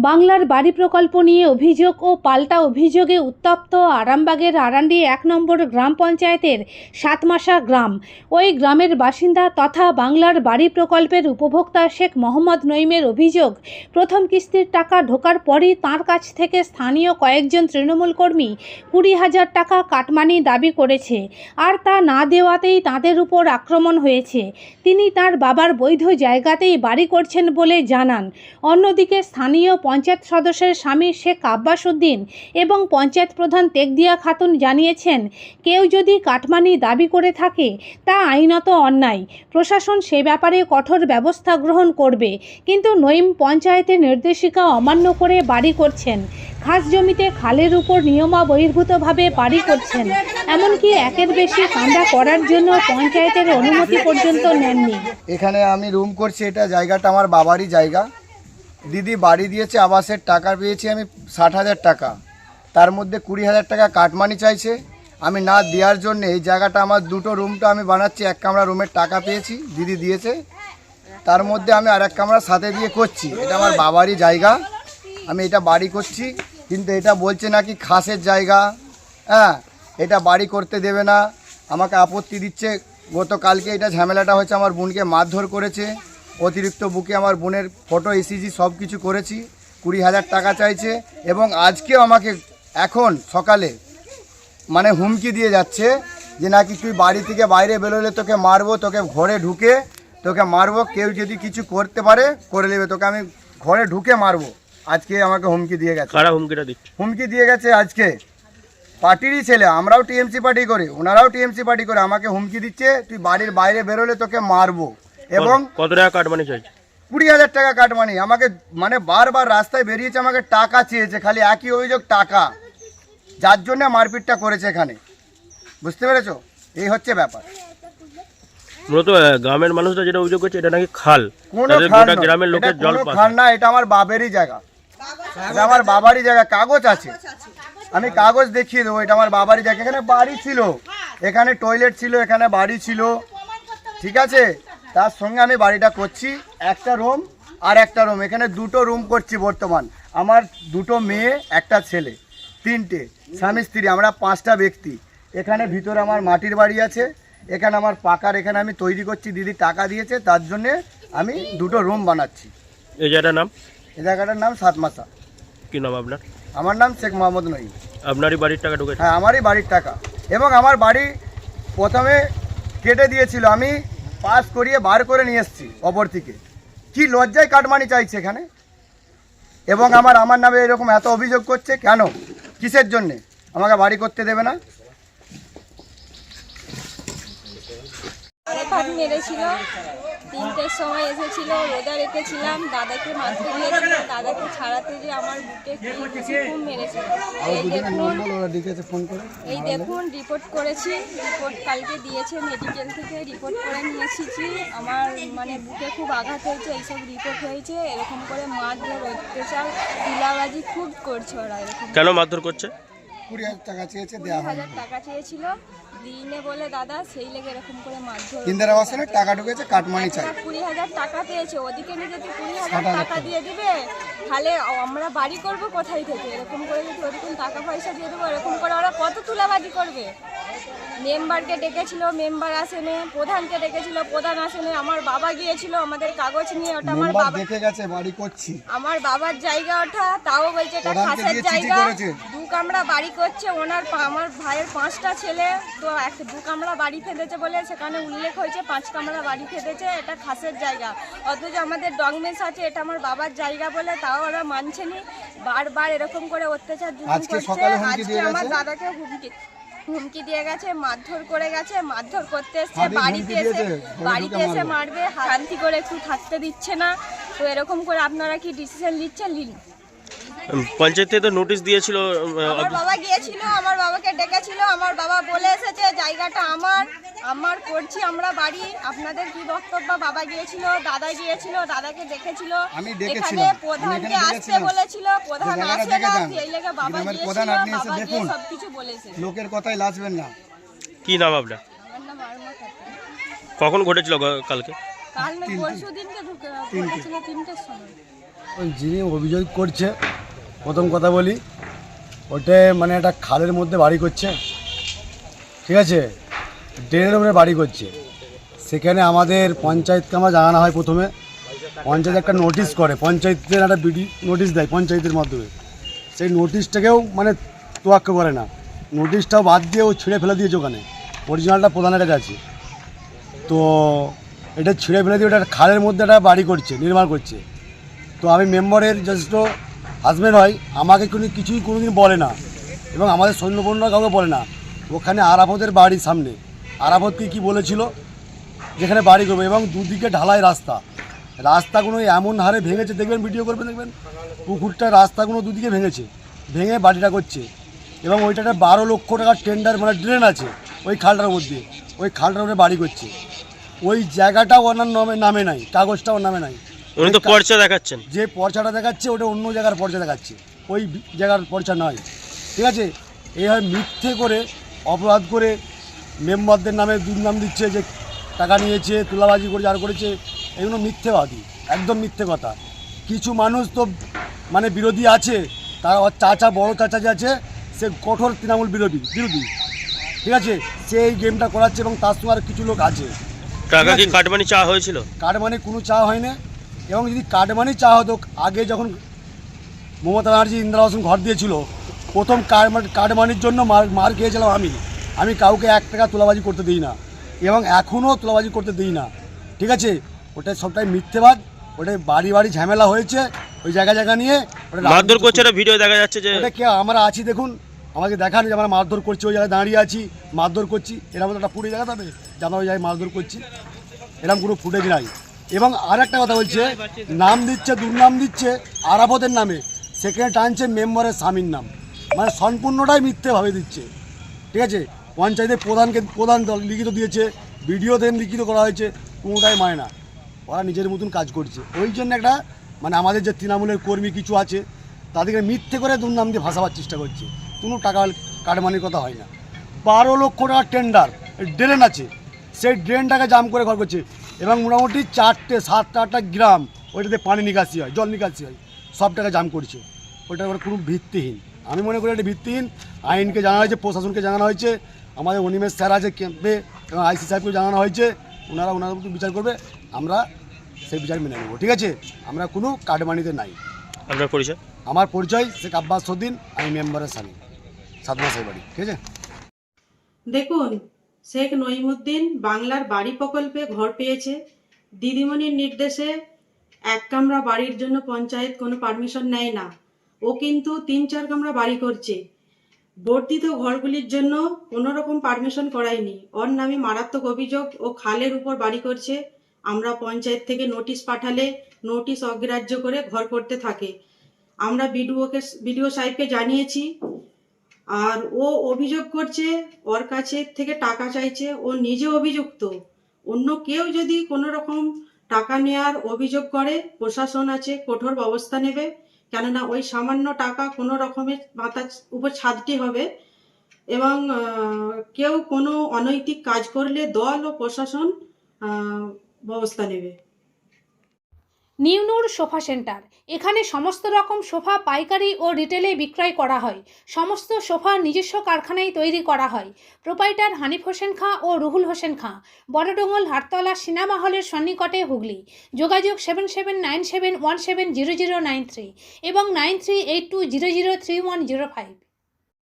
বাংলার বাড়ি প্রকল্প নিয়ে অভিযোগ ও পাল্টা অভিযোগে উত্তপ্ত আরামবাগের আরান্ডি ১ নম্বর গ্রাম পঞ্চায়েতের সাতমাসা গ্রাম। ওই গ্রামের বাসিন্দা তথা বাংলার বাড়ি প্রকল্পের উপভোক্তা শেখ মোহাম্মদ নঈমের অভিযোগ, প্রথম কিস্তির টাকা ঢোকার পরই তাঁর কাছ থেকে স্থানীয় কয়েকজন তৃণমূল কর্মী ২০,০০০ টাকা কাটমানি দাবি করেছে, আর তা না দেওয়াতেই তাঁদের উপর আক্রমণ হয়েছে। তিনি তাঁর বাবার বৈধ জায়গাতেই বাড়ি করছেন বলে জানান। অন্যদিকে স্থানীয় পঞ্চায়েত সদস্যের স্বামী শেখ আব্বাস উদ্দিন এবং পঞ্চায়েত প্রধান তেকদিয়া খাতুন জানিয়েছেন, কেউ যদি কাটমানি দাবি করে থাকে তা আইনত অন্যায়, প্রশাসন সে ব্যাপারে কঠোর ব্যবস্থা গ্রহণ করবে। কিন্তু নঈম পঞ্চায়েতের নির্দেশিকা অমান্য করে বাড়ি করছেন, খাস জমিতে খালের উপর নিয়মাবহির্ভূতভাবে বাড়ি করছেন, এমনকি একের বেশি কান্দা করার জন্য পঞ্চায়েতের অনুমতি পর্যন্ত নেননি। এখানে আমি রুম করছি, এটা জায়গাটা আমার বাবারই জায়গা। দিদি বাড়ি দিয়েছে, আবাসের টাকা পেয়েছি আমি ৬০,০০০ টাকা, তার মধ্যে ২০,০০০ টাকা কাটমানি চাইছে। আমি না দেওয়ার জন্য এই জায়গাটা আমার দুটো রুমটা আমি বানাচ্ছি, এক কামরা রুমের টাকা পেয়েছি, দিদি দিয়েছে, তার মধ্যে আমি আর এক কামরা সাথে দিয়ে করছি। এটা আমার বাবারই জায়গা, আমি এটা বাড়ি করছি, কিন্তু এটা বলছে নাকি খাসের জায়গা, হ্যাঁ এটা বাড়ি করতে দেবে না, আমাকে আপত্তি দিচ্ছে। গতকালকে এটা ঝামেলাটা হয়েছে, আমার বোনকে মারধর করেছে, অতিরিক্ত বুকে আমার বোনের ফটো ইসিজি সব কিছু করেছি, ২০,০০০ টাকা চাইছে। এবং আজকেও আমাকে এখন সকালে মানে হুমকি দিয়ে যাচ্ছে যে নাকি তুই বাড়ি থেকে বাইরে বেরোলে তোকে মারবো, তোকে ঘরে ঢুকে তোকে মারবো, কেউ যদি কিছু করতে পারে করে নেবে, তোকে আমি ঘরে ঢুকে মারবো। আজকে আমাকে হুমকি দিয়ে গেছে। কারা হুমকিটা দিচ্ছে? হুমকি দিয়ে গেছে আজকে পার্টিরই ছেলে, আমরাও টিএমসি পার্টি করি, ওনারাও টিএমসি পার্টি করে, আমাকে হুমকি দিচ্ছে তুই বাড়ির বাইরে বেরোলে তোকে মারবো। এবং কত টাকা কাটমানি চাইছে? ২০,০০০ টাকা কাটমানি। আমাকে মানে বারবার রাস্তায় বেরিয়েছে, আমাকে টাকা চেয়েছে, খালি একই অভিযোগ টাকা, যার জন্য মারপিটটা করেছে এখানে। বুঝতে পেরেছো? এই হচ্ছে ব্যাপার। মূলত গ্রামের মানুষরা যেটা অভিযোগ করছে এটা নাকি খাল, কোনো তাদের খাল গোটা নয়, গ্রামের লোকের এটা জল কোনো পাস। খাল না, এটা আমার বাবারই জায়গা, এটা আমার বাবারই জায়গা, কাগজ আছে, আমি কাগজ দেখিয়ে দেবো। এটা আমার বাবারই জায়গা, এখানে বাড়ি ছিল, এখানে টয়লেট ছিল, এখানে বাড়ি ছিল, ঠিক আছে। তার সঙ্গে আমি বাড়িটা করছি, একটা রুম আর একটা রুম, এখানে দুটো রুম করছি বর্তমান। আমার দুটো মেয়ে, একটা ছেলে, তিনটে স্বামী স্ত্রী, আমরা ৫টা ব্যক্তি। এখানে ভিতরে আমার মাটির বাড়ি আছে, এখানে আমার পাকার, এখানে আমি তৈরি করছি, দিদি টাকা দিয়েছে, তার জন্যে আমি দুটো রুম বানাচ্ছি। এই জায়গাটার নাম? এই জায়গাটার নাম সাতমাসা। কি নাম আপনার? আমার নাম শেখ মোহাম্মদ নঈম। আপনারই বাড়ির টাকা ঢুকেছে? হ্যাঁ, আমারই বাড়ির টাকা। এবং আমার বাড়ি প্রথমে কেটে দিয়েছিল, আমি পাস করিয়ে বার করে নিয়ে এসেছি অপর থেকে। কি লজ্জায় কাটমানি চাইছে এখানে, এবং আমার নামে এরকম এত অভিযোগ করছে কেন, কিসের জন্যে? আমাকে বাড়ি করতে দেবে না। ভাত মেরেছিল, ৩টের সময় এসেছিল, রোজা রেখেছিলাম, দাদাকে মারতে গিয়েছিল, দাদাকে ছাড়াতে যে আমার বুকে খুব মেরেছিল। এই দেখুন রিপোর্ট করেছি, রিপোর্ট কালকে দিয়েছে, মেডিকেল থেকে রিপোর্ট করে নিয়ে এসেছি। আমার মানে বুকে খুব আঘাত হয়েছে, এইসব রিপোর্ট হয়েছে। এরকম করে মারধর, অত্যাচার, তুলাবাজি খুব করছে ওরা। এরকম কেন মারধর করছে? ২০,০০০ টাকা চেয়েছে, দেওয়া হয় ২০,০০০ টাকা চেয়েছিল, দিনে বলে দাদা, সেই লেগে এরকম করে মারধর। ইন্দিরা আবাসনে টাকা ঢুকেছে, কাটমানি চাই। ২০,০০০ টাকা পেয়েছে, ওদিকে নিয়ে যদি ২০,০০০ টাকা দিয়ে দিবে, তাহলে আমরা বাড়ি করবো কোথায় থেকে? এরকম করে যদি ওরকম টাকা পয়সা দিয়ে দেবো, এরকম করে ওরা কত তুলাবাজি করবে। মেম্বারকে ডেকেছিল, মেম্বার আসেনি, প্রধানকে ডেকেছিল, প্রধান আসেনি। আমার বাবা গিয়েছিল আমাদের কাগজ নিয়ে, ওটা আমার বাবা দেখে গেছে, বাড়ি করছি, আমার বাবার জায়গা ওঠা, তাও বলছে এটা খাসের জায়গা। ২ কামরা বাড়ি করছে ওনার, আমার ভাইয়ের ৫টা ছেলে, তো ২ কামরা বাড়ি ফেলেছে বলে সেখানে উল্লেখ হয়েছে ৫ কামরা বাড়ি ফেলেছে, এটা খাসের জায়গা। অথচ আমাদের ডকুমেন্টস আছে এটা আমার বাবার জায়গা বলে, তাও ওরা মানছেনি। বারবার এরকম করে অত্যাচার করছে। আজকে আমার দাদাকে হুমকি দিয়ে গেছে, মারধর করে গেছে, মারধর করতে এসছে, বাড়িতে এসে মারবে, শান্তি করে একটু থাকতে দিচ্ছে না। তো এরকম করে আপনারা কি ডিসিশন নিচ্ছেন? নিন। পঞ্চায়েতে তো নোটিশ দিয়েছিল, আমার বাবা গিয়েছিল, আমার বাবাকে ডেকেছিল, আমার বাবা বলে এসেছে জায়গাটা আমার করছি আমরা বাড়ি, আপনাদের কি বক্তব্য? বাবা গিয়েছিল, দাদা গিয়েছিল, দাদাকে দেখেছিল, এখানে প্রধানকে আসতে বলেছিল, প্রধান আসে না, সেই লেগে বাবা গিয়েছিল, বাবা গিয়ে সবকিছু বলেছে। লোকের কথাই লাজবেন না। কি নাম আপনার? আমার নাম আরমা খাতুন। কখন ঘটেছিল কালকে? কাল না পরশু দিনকে ঘটেছিল ৩টের সময়। ওই যিনি অভিযোগ করছে, প্রথম কথা বলি, ওটা মানে একটা খালের মধ্যে বাড়ি করছে, ঠিক আছে, ড্রেনের উপরে বাড়ি করছে। সেখানে আমাদের পঞ্চায়েতকে আমরা জানানো হয়, প্রথমে পঞ্চায়েত একটা নোটিশ করে, পঞ্চায়েতের একটা নোটিশ দেয় পঞ্চায়েতের মাধ্যমে। সেই নোটিশটাকেও মানে তোয়াক্কা করে না, নোটিশটাও বাদ দিয়ে ও ছিঁড়ে ফেলে দিয়েছে। ওখানে অরিজিনালটা প্রধানের কাছে আছে, তো এটা ছিঁড়ে ফেলে দিয়ে ওটা খালের মধ্যে একটা বাড়ি করছে, নির্মাণ করছে। তো আমি মেম্বারের জাস্ট হাজব্যান্ড হয়, আমাকে কিছুই কোনোদিন বলে না, এবং আমাদের সৈন্যপূর্ণরা কাউকে বলে না। ওখানে আরাফতের বাড়ির সামনে আরাফতকে কী বলেছিল, যেখানে বাড়ি করবে, এবং দুদিকে ঢালাই রাস্তাগুলো এমন হারে ভেঙেছে, দেখবেন ভিডিও করবেন, দেখবেন পুকুরটা রাস্তাগুলো দুদিকে ভেঙে বাড়িটা করছে। এবং ওইটাতে 12 লক্ষ টাকার টেন্ডার মানে ড্রেন আছে ওই খালটার মধ্যে, ওই খালটার মধ্যে বাড়ি করছে। ওই জায়গাটা ওনার নামে নাই, কাগজটা ওর নামে নাই। উনি তো পর্চা দেখাচ্ছেন, যে পর্চাটা দেখাচ্ছে ওটা অন্য জায়গার পর্চা দেখাচ্ছে, ওই জায়গার পর্চা নয়, ঠিক আছে। এইভাবে মিথ্যে করে অপরাধ করে মেম্বারদের নামে দুর্নাম দিচ্ছে, যে টাকা নিয়েছে, তুলাবাজি করেছে, আর করেছে, এগুলো মিথ্যেবাদী, একদম মিথ্যে কথা। কিছু মানুষ তো মানে বিরোধী আছে, তার চাচা, বড় চাচা যে আছে, সে কঠোর তৃণমূল বিরোধী, ঠিক আছে, সে এই গেমটা করাচ্ছে, এবং তার সঙ্গে আর কিছু লোক আছে। টাকা কি কাটমানি চাওয়া হয়েছিল? কাটমানি কোনো চাওয়া হয় না, এবং যদি কাটমানি চাওয়া হতো, আগে যখন মমতা ব্যানার্জি ইন্দিরা আবাস ঘর দিয়েছিল, প্রথম কাটমানির জন্য মার খেয়েছিলাম আমি কাউকে 1 টাকা তোলাবাজি করতে দিই না, এবং এখনও তোলাবাজি করতে দিই না, ঠিক আছে। ওটা সবটাই মিথ্যেবাদ, ওটাই বাড়ি ঝামেলা হয়েছে ওই জায়গা নিয়ে। মারধর করছে, একটা ভিডিও দেখা যাচ্ছে যে ওটা কে আমরা আছি, দেখুন আমাকে দেখান যে আমরা মারধর করছি, ওই জায়গায় দাঁড়িয়ে আছি, মারধর করছি, এরকম একটা ফুটেজ দেখা যাবে যে আমরা ওই জায়গায় মারধর করছি, এরকম কোনো ফুটেজ নাই। এবং আর একটা কথা বলছে, নাম দিচ্ছে, দুর্নাম দিচ্ছে আরাফতের নামে, সেখানে টানছে মেম্বারের স্বামীর নাম, মানে সম্পূর্ণটাই মিথ্যেভাবে দিচ্ছে, ঠিক আছে। পঞ্চায়েতের প্রধান লিখিত দিয়েছে, ভিডিওতে লিখিত করা হয়েছে, কোনোটাই মানে না, ওরা নিজের মতন কাজ করছে। ওই জন্য একটা মানে আমাদের যে তৃণমূলের কর্মী কিছু আছে, তাদেরকে মিথ্যে করে দুর্নাম দিয়ে ভাসাবার চেষ্টা করছে, কোনো টাকা কাটমানির কথা হয় না। 12 লক্ষ টাকার টেন্ডার, ড্রেন আছে, সেই ড্রেনটাকে জাম করে ঘর করছে, এবং মোটামুটি 7-8টা গ্রাম ওইটাতে পানি নিকাশি হয়, জল নিকাশি হয়, সব টাকা জাম করছে। ওইটা কোনো ভিত্তিহীন, আমি মনে করি এটা ভিত্তিহীন। আইনকে জানানো হয়েছে, প্রশাসনকে জানানো হয়েছে, আমাদের অনিমেষ স্যার আছে ক্যাম্পে, এবং আইসি সাহেবকে জানানো হয়েছে, ওনারা মতো বিচার করবে, আমরা সেই বিচার মেনে নেব, ঠিক আছে। আমরা কোনো কাটমানিতে নাই। আপনার পরিচয়? আমার পরিচয় শেখ আব্বাস উদ্দিন, আমি মেম্বারের স্বামী, 7 মাসের বাড়ি, ঠিক আছে। দেখুন, শেখ নঈমুদ্দিন বাংলার বাড়ি প্রকল্পে ঘর পেয়েছে। দিদিমণির নির্দেশে 1 কামরা বাড়ির জন্য পঞ্চায়েত কোনো পারমিশন নেয় না, ও কিন্তু 3-4 কামরা বাড়ি করছে। বর্ধিত ঘরগুলির জন্য কোনো রকম পারমিশন করায়নি, ওর নামে মারাত্মক অভিযোগ, ও খালের উপর বাড়ি করছে। আমরা পঞ্চায়েত থেকে নোটিশ পাঠালে নোটিশ অগ্রাহ্য করে ঘর করতে থাকে। আমরা বিডিও সাহেবকে জানিয়েছি, আর ও অভিযোগ করছে, ওর কাছে থেকে টাকা চাইছে, ও নিজে অভিযুক্ত। অন্য কেউ যদি কোনো রকম টাকা নেওয়ার অভিযোগ করে, প্রশাসন আছে, কঠোর ব্যবস্থা নেবে, কেননা ওই সামান্য টাকা কোনো রকমের মাথার উপর ছাদটি হবে, এবং কেউ কোনো অনৈতিক কাজ করলে দল ও প্রশাসন ব্যবস্থা নেবে। নিউনুর সোফা সেন্টার, এখানে সমস্ত রকম সোফা পাইকারি ও রিটেলে বিক্রয় করা হয়। সমস্ত সোফা নিজস্ব কারখানায় তৈরি করা হয়। প্রোপাইটার হানিফ হোসেন খাঁ ও রুহুল হোসেন খাঁ, বড়ডোঙ্গল হাটতলা সিনেমা হলের সন্নিকটে, হুগলি। যোগাযোগ 7797170093 এবং 9382003105।